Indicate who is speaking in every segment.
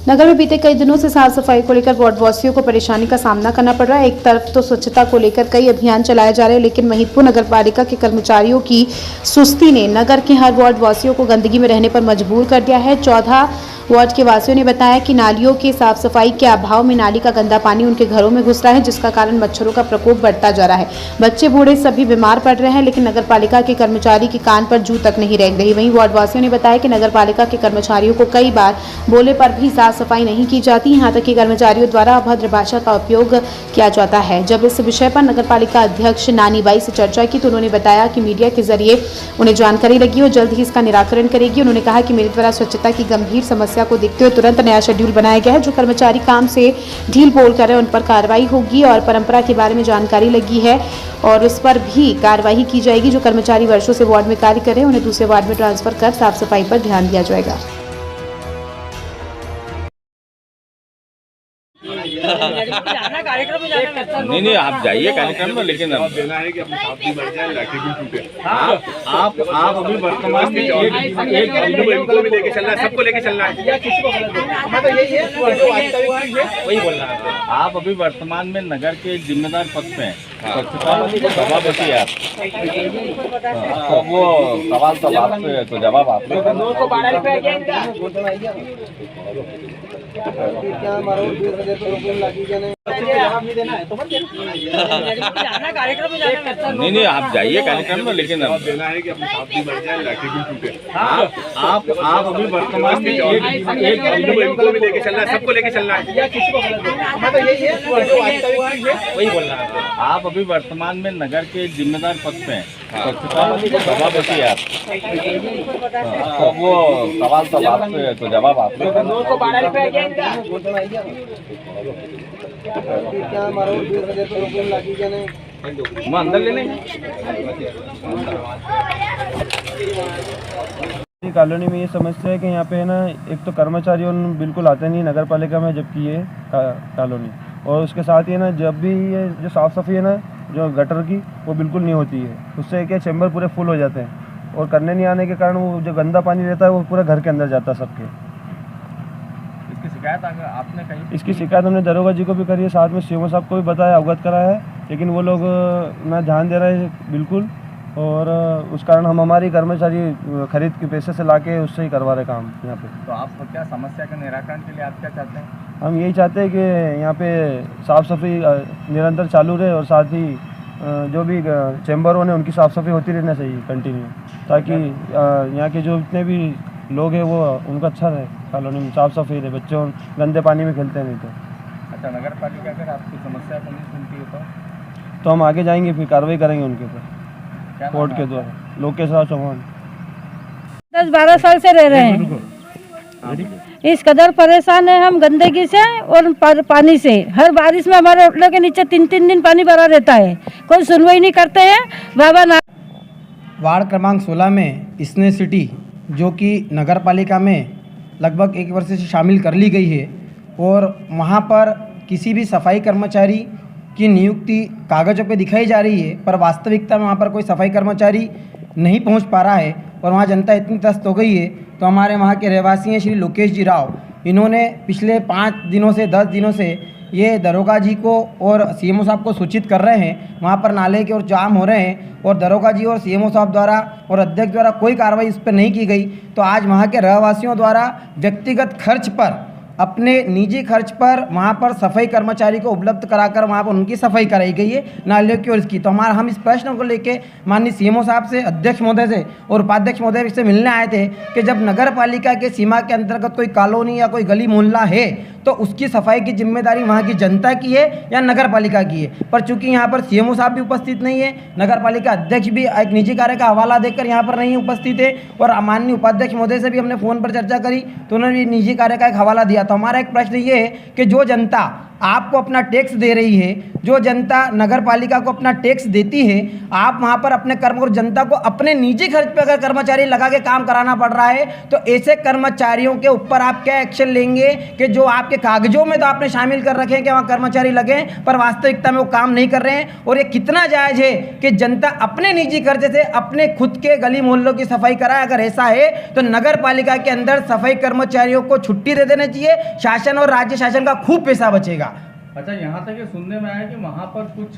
Speaker 1: नगर में बीते कई दिनों से साफ सफाई को लेकर वार्डवासियों को परेशानी का सामना करना पड़ रहा है। एक तरफ तो स्वच्छता को लेकर कई अभियान चलाए जा रहे हैं, लेकिन महिदपुर नगर पालिका के कर्मचारियों की सुस्ती ने नगर के हर वार्डवासियों को गंदगी में रहने पर मजबूर कर दिया है। 14 वार्ड के वासियों ने बताया कि नालियों की साफ सफाई के अभाव में नाली का गंदा पानी उनके घरों में घुस रहा है, जिसका कारण मच्छरों का प्रकोप बढ़ता जा रहा है। बच्चे बूढ़े सभी बीमार पड़ रहे हैं, लेकिन नगर पालिका के कर्मचारी की कान पर जू तक नहीं रेंग रही। वहीं वार्डवासियों ने बताया कि नगर पालिका के कर्मचारियों को कई बार बोले पर भी साफ सफाई नहीं की जाती, यहाँ तक कि कर्मचारियों द्वारा अभद्र भाषा का उपयोग किया जाता है। जब इस विषय पर नगर पालिका अध्यक्ष नानीबाई से चर्चा की तो उन्होंने बताया कि मीडिया के जरिए उन्हें जानकारी लगी और जल्द ही इसका निराकरण करेगी। उन्होंने कहा कि मेरे द्वारा स्वच्छता की गंभीर समस्या को देखते हुए तुरंत नया शेड्यूल बनाया गया है। जो कर्मचारी काम से ढील बोल कर उन पर कार्रवाई होगी और परंपरा के बारे में जानकारी लगी है और उस पर भी कार्रवाई की जाएगी। जो कर्मचारी वर्षों से वार्ड में कार्य कर रहे हैं उन्हें दूसरे वार्ड में ट्रांसफर कर साफ सफाई पर ध्यान दिया जाएगा।
Speaker 2: नहीं आप जाइए कार्यक्रम में, लेकिन अब
Speaker 3: देना है कि अपनी साथी बढ़ जाए, लाठी भी टूटे।
Speaker 2: आप अभी वर्तमान में
Speaker 3: एक भी लेके चलना है, सबको लेके चलना है।
Speaker 2: वही बोल रहा है। आप अभी वर्तमान में नगर के जिम्मेदार पद पे हैं, स्वच्छता सभापति है आप, तो वो सवाल तो आपसे, तो जवाब आपसे। नहीं आप जाइए कार्यक्रम में, लेकिन अब
Speaker 3: देना है कि अपनी साथी बढ़ जाए, लाठी भी टूटे।
Speaker 2: आप अभी वर्तमान में
Speaker 3: एक भी लेके चलना है, सबको लेके चलना है।
Speaker 2: वही बोल रहा है। आप अभी वर्तमान में नगर के जिम्मेदार पद पे हैं, स्वच्छता सभापति है आप, तो वो सवाल तो आपसे, तो जवाब आपसे। मैं अंदर ले लेंगे।
Speaker 4: कॉलोनी में ये समस्या है कि यहाँ पे है ना, एक तो कर्मचारियों बिल्कुल आते नहीं नगर पालिका में, जबकि ये कॉलोनी, और उसके साथ ही है ना, जब भी ये जो साफ़ सफाई है ना, जो गटर की, वो बिल्कुल नहीं होती है। उससे क्या चैम्बर पूरे फुल हो जाते हैं और करने नहीं आने के कारण वो जो गंदा पानी रहता है वो पूरा घर के अंदर जाता है सबके।
Speaker 2: इसकी शिकायत आपने कही?
Speaker 4: इसकी शिकायत हमने दरोगा जी को भी करी है, साथ में सीएमओ साहब को भी बताया, अवगत कराया है, लेकिन वो लोग ना ध्यान दे रहे हैं बिल्कुल, और उस कारण हम हमारी कर्मचारी खरीद के पैसे से लाके उससे ही करवा रहे काम यहाँ पे।
Speaker 2: तो आप क्या समस्या के निराकरण के लिए आप क्या चाहते हैं?
Speaker 4: हम यही चाहते हैं कि यहाँ पे साफ़ सफाई निरंतर चालू रहे और साथ ही जो भी चैम्बरों ने उनकी साफ़ सफाई होती रहना चाहिए कंटिन्यू, ताकि यहाँ के जो इतने भी लोग हैं वो उनका अच्छा रहे, कॉलोनी में साफ़ सफाई रहे, बच्चों गंदे पानी में खेलते नहीं। तो
Speaker 2: अच्छा, नगर पालिका अगर आपकी समस्या को नहीं सुनती है
Speaker 4: तो हम आगे जाएंगे, फिर कार्रवाई करेंगे उनके ऊपर कोर्ट के द्वारा। लोकेश राव चौहान
Speaker 5: 10-12 साल से रह रहे हैं। इस कदर परेशान है हम गंदगी से और पानी से। हर बारिश में हमारे होटल के नीचे 3-3 दिन पानी भरा रहता है, कोई सुनवाई नहीं करते हैं।
Speaker 6: वार्ड क्रमांक 16 में स्ने सिटी, जो कि नगर पालिका में लगभग 1 वर्ष से शामिल कर ली गई है, और वहाँ पर किसी भी सफाई कर्मचारी की नियुक्ति कागज़ों पे दिखाई जा रही है, पर वास्तविकता में वहाँ पर कोई सफाई कर्मचारी नहीं पहुँच पा रहा है और वहाँ जनता इतनी त्रस्त हो गई है। तो हमारे वहाँ के रहवासी हैं श्री लोकेश जी राव, इन्होंने पिछले 5 दिनों से 10 दिनों से ये दरोगा जी को और सीएमओ साहब को सूचित कर रहे हैं। वहाँ पर नाले के और जाम हो रहे हैं और दरोगा जी और सीएमओ साहब द्वारा और अध्यक्ष द्वारा कोई कार्रवाई इस पर नहीं की गई। तो आज वहाँ के रहवासियों द्वारा व्यक्तिगत खर्च पर, अपने निजी खर्च पर वहाँ पर सफाई कर्मचारी को उपलब्ध कराकर वहाँ पर उनकी सफाई कराई गई है नालियों की और इसकी। तो हम इस प्रश्न को लेके माननीय सीएमओ साहब से, अध्यक्ष महोदय से और उपाध्यक्ष महोदय से मिलने आए थे कि जब नगर पालिका के सीमा के अंतर्गत कोई कॉलोनी या कोई गली मोहल्ला है तो उसकी सफाई की जिम्मेदारी वहाँ की जनता की है या नगर पालिका की है। पर चूंकि यहाँ पर सीएमओ साहब भी उपस्थित नहीं है, नगर पालिका अध्यक्ष भी एक निजी कार्य का हवाला देकर यहाँ पर नहीं उपस्थित है, और माननीय उपाध्यक्ष महोदय से भी हमने फ़ोन पर चर्चा करी तो उन्होंने भी निजी कार्य का एक हवाला दिया। तो हमारा एक प्रश्न ये है कि जो जनता आपको अपना टैक्स दे रही है, जो जनता नगर पालिका को अपना टैक्स देती है, आप वहाँ पर अपने और जनता को अपने निजी खर्च पे अगर कर्मचारी लगा के काम कराना पड़ रहा है, तो ऐसे कर्मचारियों के ऊपर आप क्या एक्शन लेंगे कि जो आपके कागजों में तो आपने शामिल कर रखे हैं कि वहाँ कर्मचारी लगे, पर वास्तविकता में वो काम नहीं कर रहे हैं। और ये कितना जायज़ है कि जनता अपने निजी खर्च से अपने खुद के गली मोहल्लों की सफाई कराए? अगर ऐसा है तो नगर पालिका के अंदर सफाई कर्मचारियों को छुट्टी दे देनी चाहिए, शासन और राज्य शासन का खूब पैसा बचेगा।
Speaker 2: अच्छा, यहाँ तक ये सुनने में आया कि वहाँ पर कुछ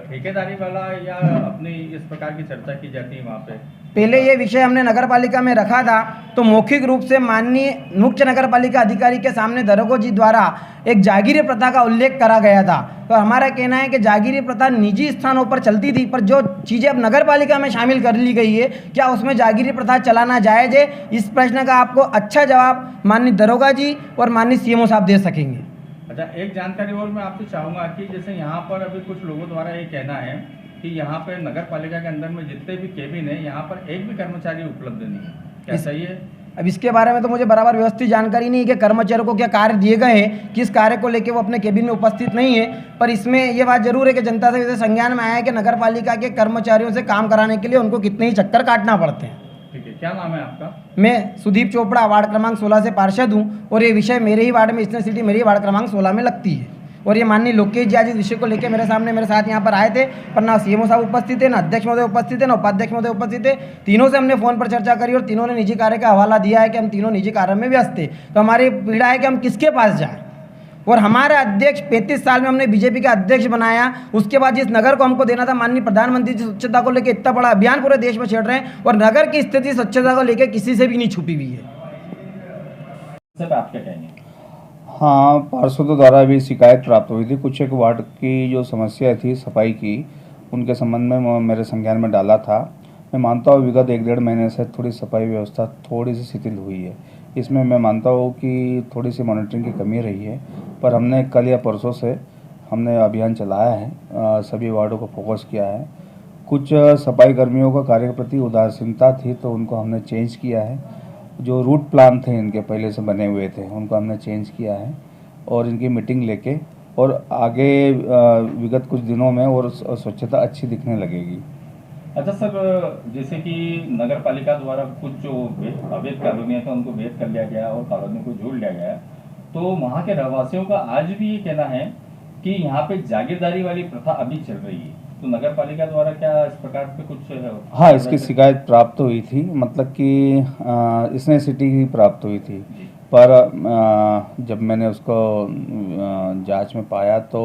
Speaker 2: ठेकेदारी वाला या अपनी इस प्रकार की चर्चा की जाती है वहाँ पे।
Speaker 6: पहले ये विषय हमने नगर पालिका में रखा था, तो मौखिक रूप से माननीय मुख्य नगर पालिका अधिकारी के सामने दरोगा जी द्वारा एक जागीरी प्रथा का उल्लेख करा गया था। तो हमारा कहना है कि जागीरी प्रथा निजी स्थानों पर चलती थी, पर जो चीज़ें अब नगर पालिका में शामिल कर ली गई है, क्या उसमें जागीरी प्रथा चलाना जायज़ है? इस प्रश्न का आपको अच्छा जवाब माननीय दरोगा जी और माननीय सीएमओ साहब दे सकेंगे।
Speaker 2: अच्छा, एक जानकारी और मैं आपसे चाहूँगा कि जैसे यहाँ पर अभी कुछ लोगों द्वारा ये कहना है कि यहाँ पे नगर पालिका के अंदर में जितने भी केबिन है, यहाँ पर एक भी कर्मचारी उपलब्ध नहीं है, क्या सही है?
Speaker 6: अब इसके बारे में तो मुझे बराबर व्यवस्थित जानकारी नहीं है कि कर्मचारियों को क्या कार्य दिए गए हैं, किस कार्य को लेकर वो अपने केबिन में उपस्थित नहीं है। पर इसमें ये बात जरूर है कि जनता से इसे संज्ञान में आया है कि नगर पालिका के कर्मचारियों से काम कराने के लिए उनको कितने ही चक्कर काटना पड़ते हैं।
Speaker 2: ठीक है, क्या नाम है आपका?
Speaker 6: मैं सुदीप चोपड़ा, वार्ड क्रमांक 16 से पार्षद हूँ, और ये विषय मेरे ही वार्ड में, स्ने सिटी मेरे ही वार्ड क्रमांक 16 में लगती है। और ये माननीय लोकेश जी आज इस विषय को लेकर मेरे साथ यहाँ पर आए थे, पर ना सीएमओ साहब उपस्थित थे, ना अध्यक्ष महोदय उपस्थित थे, ना उपाध्यक्ष महोदय उपस्थित थे। तीनों से हमने फ़ोन पर चर्चा करी और तीनों ने निजी कार्य का हवाला दिया है कि हम तीनों निजी कार्य में व्यस्त थे। तो हमारी पीड़ा है कि हम किसके पास जाएँ। और हमारा अध्यक्ष 35 साल में हमने बीजेपी का अध्यक्ष बनाया, उसके बाद जिस नगर को हमको देना था, माननीय प्रधानमंत्री जी स्वच्छता को लेकर इतना बड़ा अभियान पूरे देश में छेड़ रहे हैं, और नगर की स्थिति स्वच्छता को लेकर किसी से भी नहीं छुपी हुई है।
Speaker 2: सर, आप क्या कहेंगे?
Speaker 7: हाँ, पार्षदों द्वारा भी शिकायत प्राप्त हुई थी। कुछ एक वार्ड की जो समस्या थी सफाई की, उनके संबंध में मेरे संज्ञान में डाला था। मैं मानता हूँ विगत 1-1.5 महीने से थोड़ी सफाई व्यवस्था थोड़ी सी शिथिल हुई है। इसमें मैं मानता हूँ कि थोड़ी सी मॉनिटरिंग की कमी रही है, पर हमने कल या परसों से हमने अभियान चलाया है, सभी वार्डों को फोकस किया है। कुछ सफाई कर्मियों का कार्य के प्रति उदासीनता थी, तो उनको हमने चेंज किया है। जो रूट प्लान थे इनके पहले से बने हुए थे, उनको हमने चेंज किया है, और इनकी मीटिंग लेके और आगे विगत कुछ दिनों में और स्वच्छता अच्छी दिखने लगेगी।
Speaker 2: अच्छा सर, जैसे कि नगर पालिका द्वारा कुछ जो अवैध कॉलोनियाँ थे उनको वैध कर लिया गया और कॉलोनी को जोड़ लिया गया, तो वहाँ के रहवासियों का आज भी ये कहना है कि यहाँ पे जागीरदारी वाली प्रथा अभी चल रही है, तो नगर पालिका द्वारा क्या इस प्रकार पे कुछ?
Speaker 7: हाँ, इसकी शिकायत प्राप्त हुई थी, मतलब कि स्ने सिटी की प्राप्त हुई थी, पर जब मैंने उसको जांच में पाया तो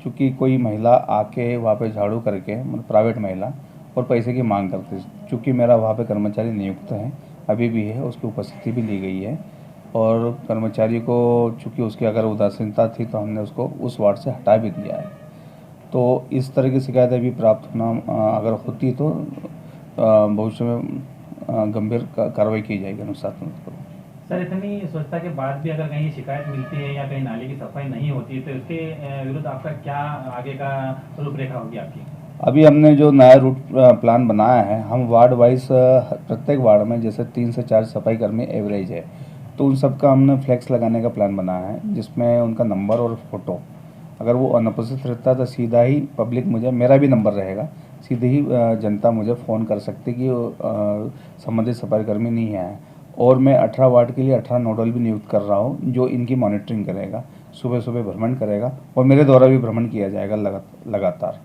Speaker 7: चूँकि कोई महिला आके वहाँ पे झाड़ू करके, मतलब प्राइवेट महिला, और पैसे की मांग करते, चूँकि मेरा वहाँ पे कर्मचारी नियुक्त है, अभी भी है, उसकी उपस्थिति भी ली गई है, और कर्मचारी को चूँकि उसकी अगर उदासीनता थी तो हमने उसको उस वार्ड से हटा भी दिया है। तो इस तरह की शिकायतें भी प्राप्त होना अगर होती तो भविष्य में गंभीर कार्रवाई की जाएगी अनुशासनात्मक।
Speaker 8: सर, इतनी स्वच्छता के बाद भी अगर कहीं शिकायत मिलती है या कहीं नाले की सफाई नहीं होती है, तो इसके विरुद्ध आपका क्या आगे का रूपरेखा होगी आपकी?
Speaker 7: अभी हमने जो नया रूट प्लान बनाया है, हम वार्ड वाइज प्रत्येक वार्ड में जैसे 3 से 4 सफाई कर्मी एवरेज है, तो उन सब का हमने फ्लैक्स लगाने का प्लान बनाया है, जिसमें उनका नंबर और फोटो, अगर वो अनुपस्थित रहता है तो सीधा ही पब्लिक मुझे, मेरा भी नंबर रहेगा, सीधे ही जनता मुझे फ़ोन कर सकती कि संबंधित सफाई कर्मी नहीं है। और मैं 18 वार्ड के लिए 18 नोडल भी नियुक्त कर रहा हूँ, जो इनकी मॉनिटरिंग करेगा, सुबह सुबह भ्रमण करेगा, और मेरे द्वारा भी भ्रमण किया जाएगा लगातार।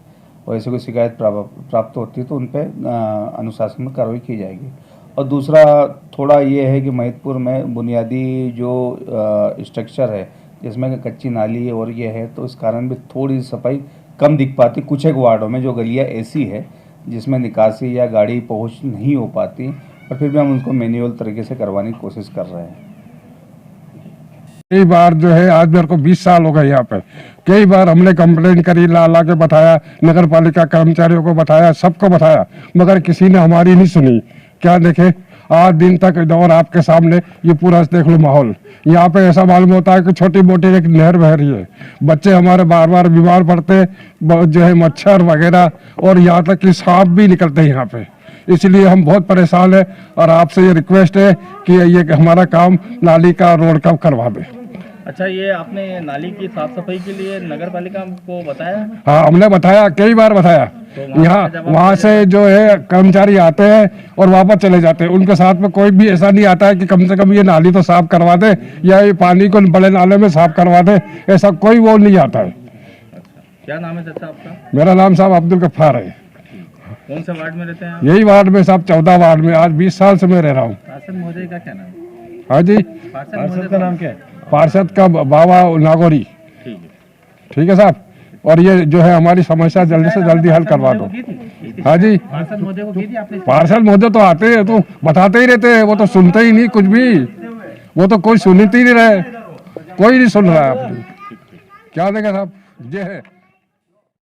Speaker 7: और ऐसे कोई शिकायत प्राप्त होती है तो उन पर अनुशासनात्मक कार्रवाई की जाएगी। और दूसरा थोड़ा ये है कि महिदपुर में बुनियादी जो स्ट्रक्चर है, जिसमें कच्ची नाली और ये है, तो इस कारण भी थोड़ी सफाई कम दिख पाती। कुछ एक वार्डों में जो गलियाँ ऐसी है जिसमें निकासी या गाड़ी पहुंच नहीं हो पाती, और फिर भी हम उनको मैन्युअल तरीके से करवाने की कोशिश कर रहे हैं।
Speaker 9: कई बार जो है, आज मेरे को 20 साल हो गए यहाँ पे, कई बार हमने कंप्लेंट करी, ला के बताया, नगर पालिका कर्मचारियों को बताया, सबको बताया, मगर किसी ने हमारी नहीं सुनी। क्या देखे, आज दिन तक और आपके सामने ये पूरा देख लो माहौल, यहाँ पे ऐसा मालूम होता है कि छोटी मोटी एक नहर बह रही है, बच्चे हमारे बार बार बीमार पड़ते, जो है मच्छर वगैरह, और यहाँ तक कि सांप भी निकलते हैं यहाँ पे। इसलिए हम बहुत परेशान हैं, और आपसे ये रिक्वेस्ट है कि ये हमारा काम नाली का रोड का करवा दें।
Speaker 2: अच्छा, ये आपने नाली की साफ सफाई के लिए नगर पालिका को बताया?
Speaker 9: हाँ, हमने बताया, कई बार बताया। यहाँ वहाँ से जो है कर्मचारी आते हैं और वापस चले जाते हैं, उनके साथ में कोई भी ऐसा नहीं आता है कि कम से कम ये नाली तो साफ करवा दे या ये पानी को बड़े नाले में साफ करवा दे, ऐसा कोई वो नहीं आता है।
Speaker 2: क्या नाम है चाचा आपका?
Speaker 9: मेरा नाम साहब अब्दुल गफ्फार है।
Speaker 2: कौन से वार्ड में रहते हैं आप?
Speaker 9: यही वार्ड में साहब, 14 वार्ड में, आज 20 साल से मैं रह रहा हूँ।
Speaker 2: पार्षद महोदय का क्या नाम है?
Speaker 9: हाँ जी,
Speaker 2: पार्षद का नाम क्या है?
Speaker 9: पार्षद का बाबा नागौरी।
Speaker 2: ठीक है।
Speaker 9: ठीक है साहब, और ये जो है हमारी समस्या जल्दी से जल्दी हल करवा दो। हाँ जी,
Speaker 2: पार्षद महोदय को की थी आपने?
Speaker 9: पार्षद महोदय तो आते हैं तो बताते ही रहते हैं, वो तो सुनते ही नहीं कुछ भी, वो तो कोई सुनते ही नहीं रहे, कोई नहीं सुन रहा है। क्या देगा साहब, ये है।